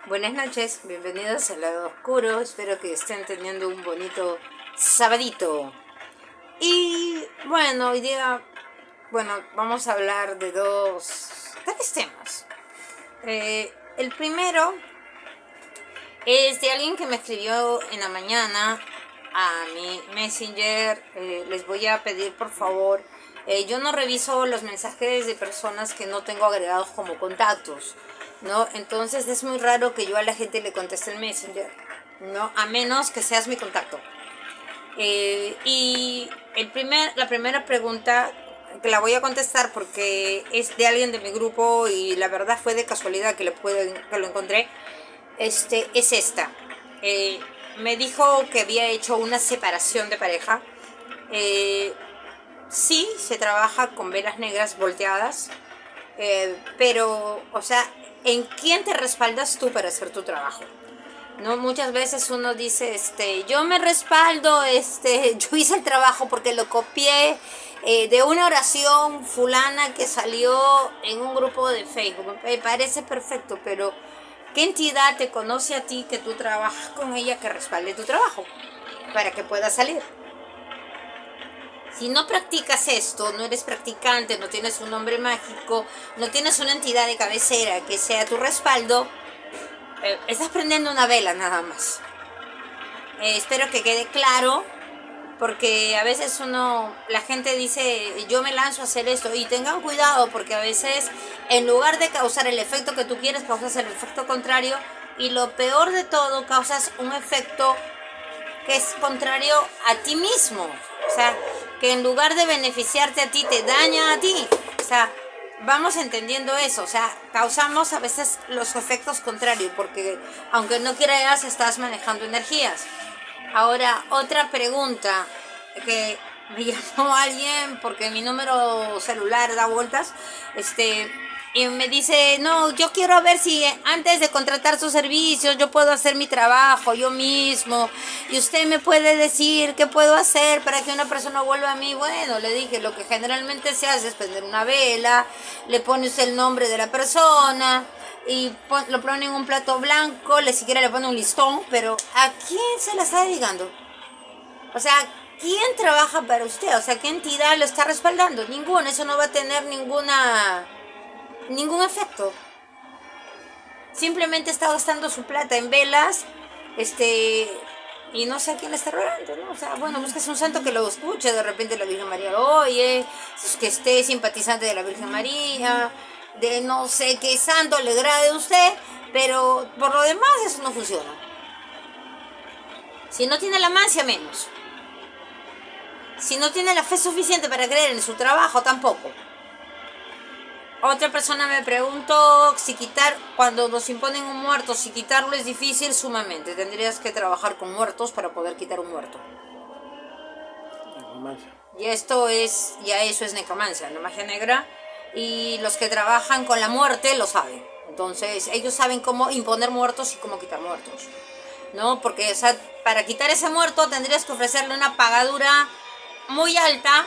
Buenas noches, bienvenidos al lado oscuro. Espero que estén teniendo un bonito sabadito. Y bueno, hoy día, vamos a hablar de tres temas. El primero es de alguien que me escribió en la mañana a mi Messenger. Les voy a pedir por favor, yo no reviso los mensajes de personas que no tengo agregados como contactos, ¿no? Entonces es muy raro que yo a la gente le conteste el Messenger, ¿no? A menos que seas mi contacto. Y la primera pregunta que la voy a contestar porque es de alguien de mi grupo y la verdad fue de casualidad que lo encontré. Es esta. Me dijo que había hecho una separación de pareja. Sí, se trabaja con velas negras volteadas, pero, o sea, ¿en quién te respaldas tú para hacer tu trabajo? No, muchas veces uno dice, yo me respaldo, yo hice el trabajo porque lo copié de una oración fulana que salió en un grupo de Facebook. Me parece perfecto, pero ¿qué entidad te conoce a ti que tú trabajas con ella que respalde tu trabajo para que pueda salir? Si no practicas esto, no eres practicante, no tienes un nombre mágico, no tienes una entidad de cabecera que sea tu respaldo, estás prendiendo una vela nada más. Espero que quede claro, porque a veces la gente dice, yo me lanzo a hacer esto, y tengan cuidado, porque a veces en lugar de causar el efecto que tú quieres, causas el efecto contrario, y lo peor de todo, causas un efecto que es contrario a ti mismo. O sea, que en lugar de beneficiarte a ti, te daña a ti. O sea, vamos entendiendo eso. O sea, causamos a veces los efectos contrarios, porque aunque no quieras, estás manejando energías. Ahora, otra pregunta que me llamó alguien porque mi número celular da vueltas, y me dice, no, yo quiero ver si antes de contratar sus servicios yo puedo hacer mi trabajo yo mismo, y usted me puede decir qué puedo hacer para que una persona vuelva a mí. Bueno, le dije, lo que generalmente se hace es prender una vela, le pone usted el nombre de la persona y lo pone en un plato blanco, siquiera le pone un listón, pero ¿a quién se la está dedicando? O sea, ¿quién trabaja para usted? O sea, ¿qué entidad lo está respaldando? Ninguna. Eso no va a tener ningún efecto. Simplemente está gastando su plata en velas, y no sé a quién le está rogando, ¿no? O sea, bueno, busques un santo que lo escuche, de repente la Virgen María lo oye, que esté simpatizante de la Virgen María, de no sé qué santo le agrade a usted, pero por lo demás eso no funciona. Si no tiene la mancia, menos. Si no tiene la fe suficiente para creer en su trabajo, tampoco. Otra persona me preguntó si cuando nos imponen un muerto, si quitarlo es difícil. Sumamente. Tendrías que trabajar con muertos para poder quitar un muerto. Y eso es necromancia, la magia negra. Y los que trabajan con la muerte lo saben. Entonces, ellos saben cómo imponer muertos y cómo quitar muertos, ¿no? Porque, o sea, para quitar ese muerto tendrías que ofrecerle una pagadura muy alta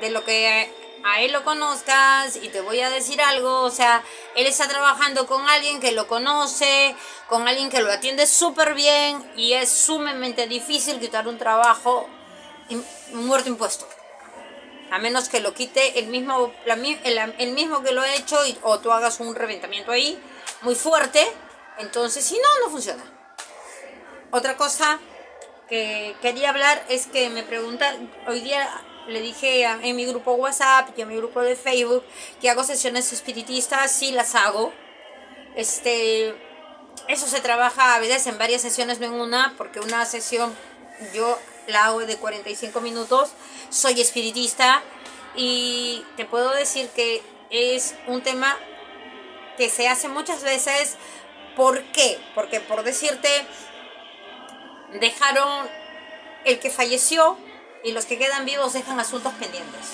de lo que a él lo conozcas. Y te voy a decir algo, o sea, él está trabajando con alguien que lo conoce, con alguien que lo atiende súper bien, y es sumamente difícil quitar un trabajo, un muerto impuesto, a menos que lo quite el mismo que lo ha hecho, o tú hagas un reventamiento ahí muy fuerte. Entonces, si no, no funciona. Otra cosa que quería hablar es que me preguntan, hoy día le dije en mi grupo WhatsApp y en mi grupo de Facebook que hago sesiones espiritistas. Sí, las hago. Eso se trabaja a veces en varias sesiones, no en una, porque una sesión yo la hago de 45 minutos. Soy espiritista y te puedo decir que es un tema que se hace muchas veces. ¿Por qué? Porque, por decirte, dejaron el que falleció, y los que quedan vivos dejan asuntos pendientes.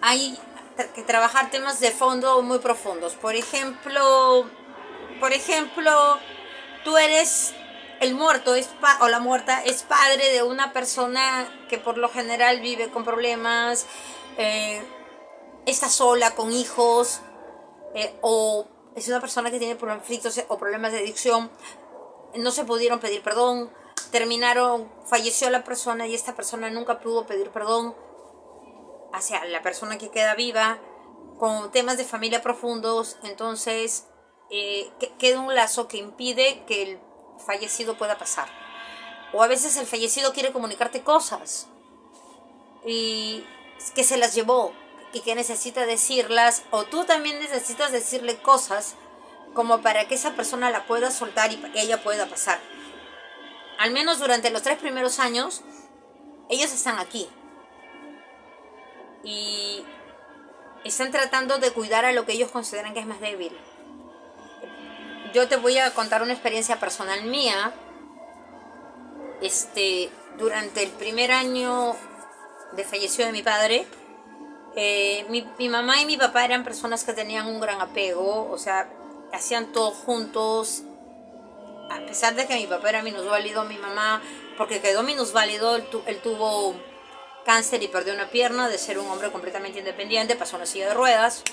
Hay que trabajar temas de fondo muy profundos. Por ejemplo, tú eres el muerto o la muerta es padre de una persona que por lo general vive con problemas, está sola, con hijos, o es una persona que tiene conflictos o problemas de adicción, no se pudieron pedir perdón, falleció la persona y esta persona nunca pudo pedir perdón hacia la persona que queda viva, con temas de familia profundos. Entonces queda un lazo que impide que el fallecido pueda pasar. O a veces el fallecido quiere comunicarte cosas y que se las llevó y que necesita decirlas, o tú también necesitas decirle cosas como para que esa persona la pueda soltar y que ella pueda pasar. Al menos durante los 3 primeros años, ellos están aquí y están tratando de cuidar a lo que ellos consideran que es más débil. Yo te voy a contar una experiencia personal mía. Durante el primer año de falleció de mi padre, mi mamá y mi papá eran personas que tenían un gran apego, o sea, hacían todo juntos. A pesar de que mi papá era minusválido, mi mamá, porque quedó minusválido, él tuvo cáncer y perdió una pierna. De ser un hombre completamente independiente, pasó a una silla de ruedas,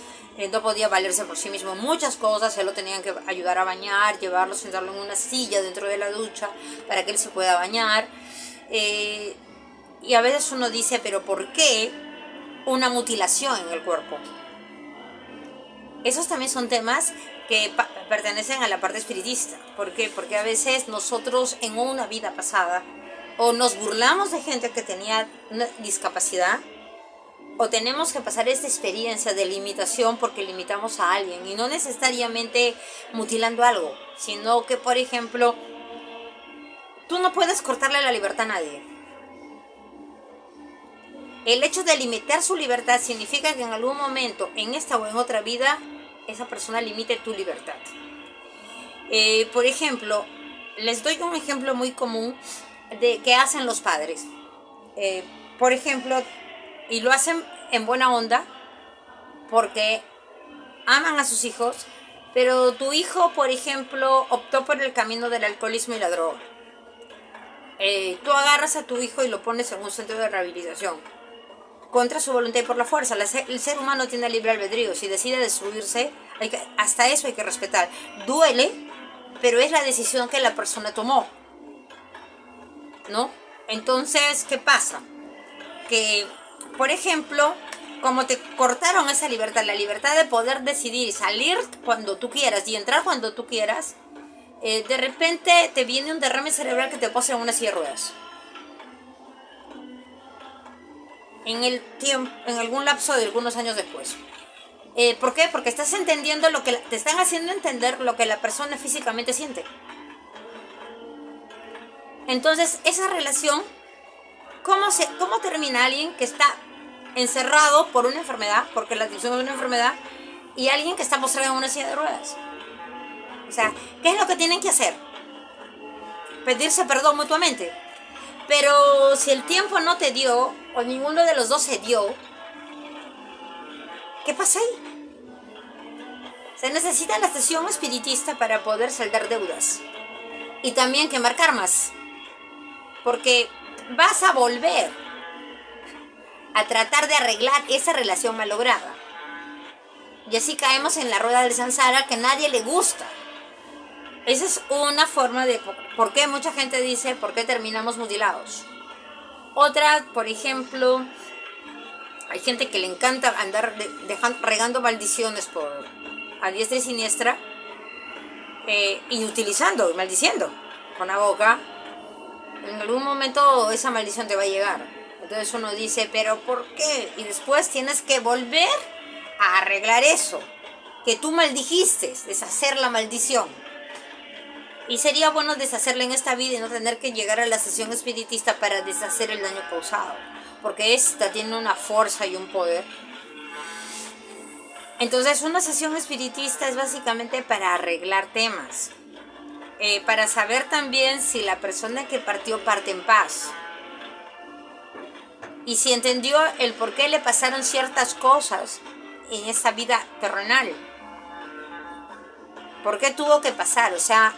no podía valerse por sí mismo muchas cosas. Él lo tenían que ayudar a bañar, llevarlo, sentarlo en una silla dentro de la ducha para que él se pueda bañar. Y a veces uno dice, pero ¿por qué una mutilación en el cuerpo? Esos también son temas que pertenecen a la parte espiritista. ¿Por qué? Porque a veces nosotros en una vida pasada o nos burlamos de gente que tenía una discapacidad, o tenemos que pasar esta experiencia de limitación porque limitamos a alguien, y no necesariamente mutilando algo, sino que, por ejemplo, tú no puedes cortarle la libertad a nadie. El hecho de limitar su libertad significa que en algún momento, en esta o en otra vida, esa persona limite tu libertad. Por ejemplo, les doy un ejemplo muy común de que hacen los padres. Por ejemplo, y lo hacen en buena onda porque aman a sus hijos, pero tu hijo, por ejemplo, optó por el camino del alcoholismo y la droga. Tú agarras a tu hijo y lo pones en un centro de rehabilitación contra su voluntad y por la fuerza. El ser humano tiene libre albedrío. Si decide destruirse, hasta eso hay que respetar. Duele, pero es la decisión que la persona tomó, ¿no? Entonces, ¿qué pasa? Que, por ejemplo, como te cortaron esa libertad, la libertad de poder decidir salir cuando tú quieras y entrar cuando tú quieras, de repente te viene un derrame cerebral que te pone en una silla de ruedas. En algún lapso de algunos años después. ¿Por qué? Porque estás entendiendo te están haciendo entender lo que la persona físicamente siente. Entonces, esa relación, ¿cómo termina alguien que está encerrado por una enfermedad, porque la adicción es una enfermedad, y alguien que está postrado en una silla de ruedas? O sea, ¿qué es lo que tienen que hacer? Pedirse perdón mutuamente. Pero si el tiempo no te dio, o ninguno de los dos se dio, ¿qué pasa ahí? Se necesita la sesión espiritista para poder saldar deudas. Y también quemar karmas. Porque vas a volver a tratar de arreglar esa relación malograda. Y así caemos en la rueda del samsara que a nadie le gusta. Esa es una forma de por qué mucha gente dice por qué terminamos mutilados. Otra, por ejemplo, hay gente que le encanta andar regando maldiciones a diestra y siniestra, y utilizando y maldiciendo con la boca. En algún momento esa maldición te va a llegar. Entonces uno dice, ¿pero por qué? Y después tienes que volver a arreglar eso que tú maldijiste, deshacer la maldición. Y sería bueno deshacerla en esta vida y no tener que llegar a la sesión espiritista para deshacer el daño causado, porque esta tiene una fuerza y un poder. Entonces una sesión espiritista es básicamente para arreglar temas, para saber también si la persona que partió parte en paz y si entendió el por qué le pasaron ciertas cosas en esta vida terrenal, por qué tuvo que pasar. O sea,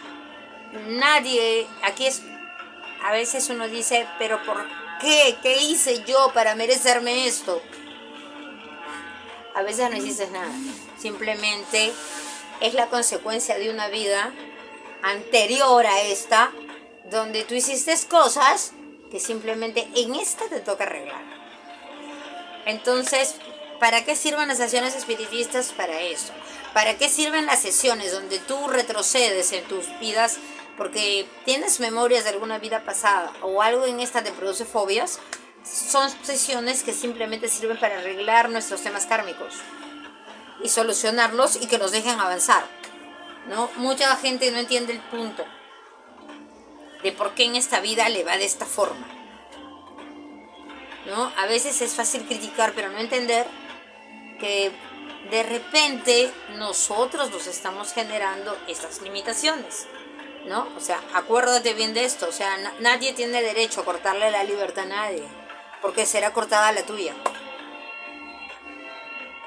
nadie, a veces uno dice, pero ¿por qué? ¿Qué hice yo para merecerme esto? A veces no hiciste nada, simplemente es la consecuencia de una vida anterior a esta, donde tú hiciste cosas que simplemente en esta te toca arreglar. Entonces, ¿para qué sirven las sesiones espiritistas? Para eso. ¿Para qué sirven las sesiones donde tú retrocedes en tus vidas porque tienes memorias de alguna vida pasada o algo en esta te produce fobias? Son sesiones que simplemente sirven para arreglar nuestros temas kármicos y solucionarlos y que nos dejen avanzar, ¿no? Mucha gente no entiende el punto de por qué en esta vida le va de esta forma, ¿no? A veces es fácil criticar, pero no entender que de repente nosotros nos estamos generando estas limitaciones, ¿no? O sea, acuérdate bien de esto, o sea, nadie tiene derecho a cortarle la libertad a nadie, porque será cortada la tuya,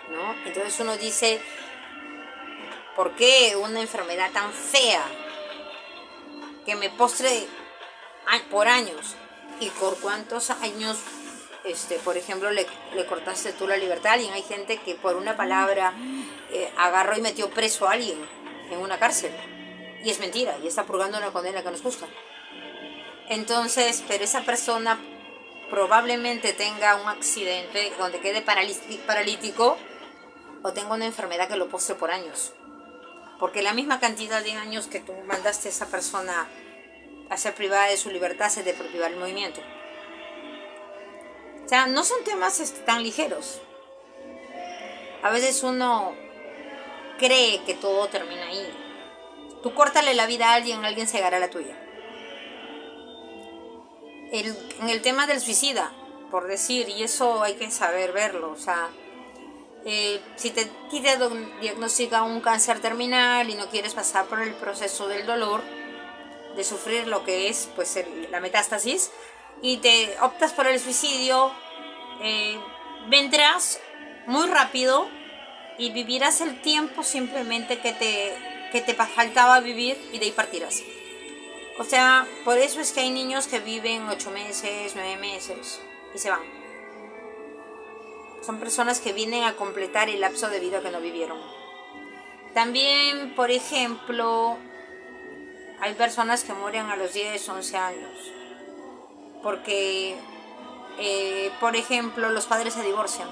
¿no? Entonces uno dice, ¿por qué una enfermedad tan fea que me postre por años? ¿Y por cuántos años, por ejemplo, le cortaste tú la libertad a alguien? Hay gente que por una palabra agarró y metió preso a alguien en una cárcel. Y es mentira, y está purgando una condena que nos gusta. Entonces, pero esa persona probablemente tenga un accidente donde quede paralítico o tenga una enfermedad que lo postre por años. Porque la misma cantidad de años que tú mandaste a esa persona a ser privada de su libertad se te priva el movimiento. O sea, no son temas tan ligeros. A veces uno cree que todo termina ahí. Tú córtale la vida a alguien, alguien se hará la tuya. En el tema del suicida, por decir, y eso hay que saber verlo, o sea, si te diagnostica un cáncer terminal y no quieres pasar por el proceso del dolor, de sufrir lo que es pues la metástasis, y te optas por el suicidio, vendrás muy rápido y vivirás el tiempo simplemente que te faltaba vivir y de ahí partirás. O sea, por eso es que hay niños que viven 8 meses, 9 meses y se van. Son personas que vienen a completar el lapso de vida que no vivieron. También, por ejemplo, hay personas que mueren a los 10, 11 años. Porque, por ejemplo, los padres se divorcian.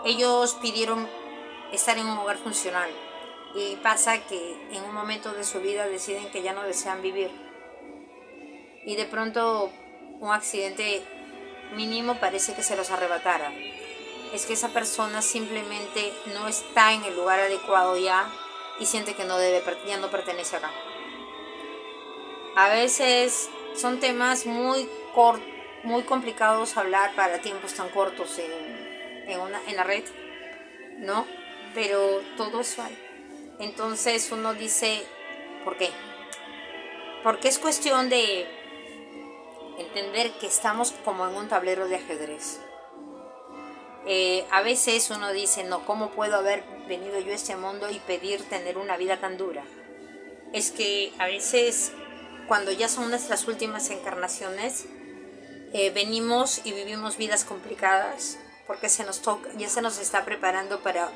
Ellos pidieron estar en un hogar funcional. Y pasa que en un momento de su vida deciden que ya no desean vivir. Y de pronto un accidente mínimo parece que se los arrebatara. Es que esa persona simplemente no está en el lugar adecuado ya y siente que ya no pertenece acá. A veces son temas muy complicados hablar para tiempos tan cortos en la red, ¿no? Pero todo eso hay. Entonces uno dice, ¿por qué? Porque es cuestión de entender que estamos como en un tablero de ajedrez. A veces uno dice, no, ¿cómo puedo haber venido yo a este mundo y pedir tener una vida tan dura? Es que a veces, cuando ya son nuestras últimas encarnaciones, venimos y vivimos vidas complicadas porque ya se nos está preparando para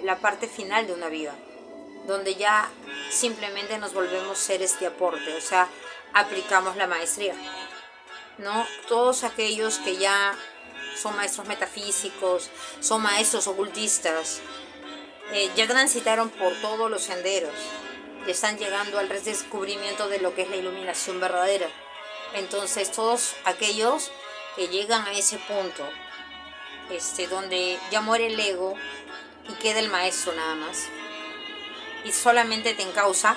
la parte final de una vida, donde ya simplemente nos volvemos seres de aporte, o sea, aplicamos la maestría, ¿no? Todos aquellos que ya son maestros metafísicos, son maestros ocultistas, ya transitaron por todos los senderos, y están llegando al redescubrimiento de lo que es la iluminación verdadera. Entonces, todos aquellos que llegan a ese punto, donde ya muere el ego y queda el maestro nada más, y solamente te encausa,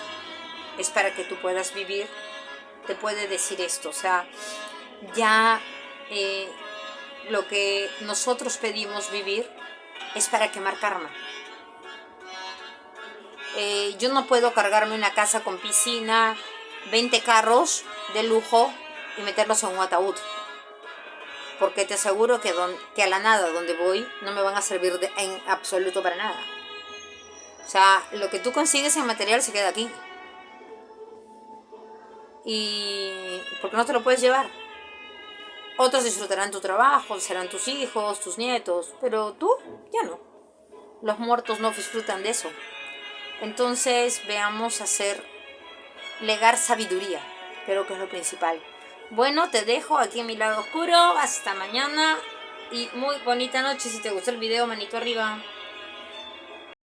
es para que tú puedas vivir, te puede decir esto, o sea, ya lo que nosotros pedimos vivir es para quemar karma. Yo no puedo cargarme una casa con piscina, 20 carros de lujo y meterlos en un ataúd, porque te aseguro que a la nada donde voy no me van a servir en absoluto para nada. O sea, lo que tú consigues en material se queda aquí. Y porque no te lo puedes llevar. Otros disfrutarán tu trabajo, serán tus hijos, tus nietos, pero tú ya no. Los muertos no disfrutan de eso. Entonces veamos legar sabiduría. Creo que es lo principal. Bueno, te dejo aquí en mi lado oscuro. Hasta mañana. Y muy bonita noche. Si te gustó el video, manito arriba.